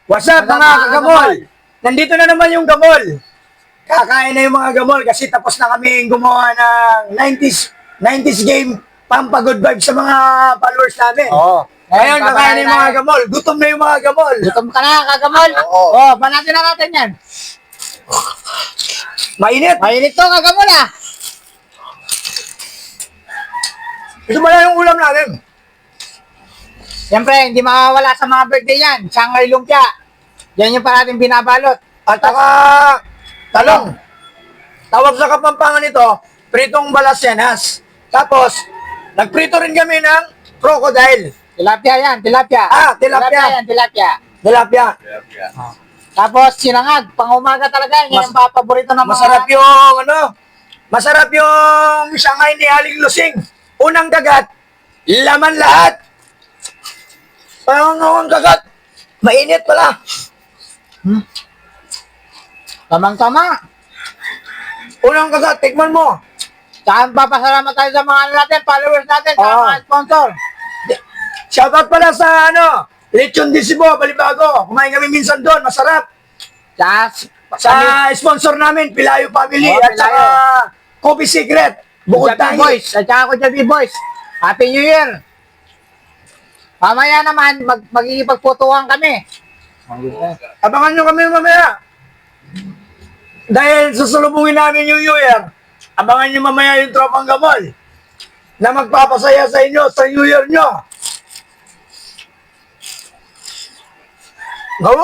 What's up mga kagamol? Nandito na naman yung gamol. Kakain na yung mga gamol kasi tapos na kami gumawa ng 90s game pampagod vibes sa mga followers namin. Oo. Ngayon, kakain na yung mga gamol. Gutom na yung mga gamol. Gutom ka na, kagamol? Oo. Oo, banatin na natin yan. Mainit. Mainit to, kagamol ah. Ito ba yung ulam natin? Siyempre, hindi makawala sa mga birthday yan. Shanghai lumpia. Yan yung parating binabalot. At saka talong. Tawag sa Kapampangan ito, pritong balasyanas. Tapos, nagprito rin kami ng crocodile. Tilapia yan, tilapia. Tilapia. Tilapia yan, tilapia. Tilapia. Tapos sinangag, pang-umaga talaga. Yan yung paborito ng mga... Masarap yung Shanghai ni Aling Lusing. Unang kagat, laman lahat. Ang kagat, mainit pala. Tamang-tama. Unang kagat, tikman mo. Saan papasalamat tayo sa mga ano natin, followers natin, sa Oo. mga sponsor. Shoutout pala sa Lechon de Cebu, Balibago. Kumain kami minsan doon, masarap. Sa sponsor namin, Pilayo Family, Oo, at Pilayo. saka Coffee Secret, Bukod Javi Tangi. Boys, at saka ko Javi Boys. Happy New Year. Mamaya naman, magigipagputuhan kami. Abangan nyo kami mamaya. Dahil susulubungin namin yung New Year, abangan nyo mamaya yung Tropang Gamol na magpapasaya sa inyo sa New Year nyo. Go!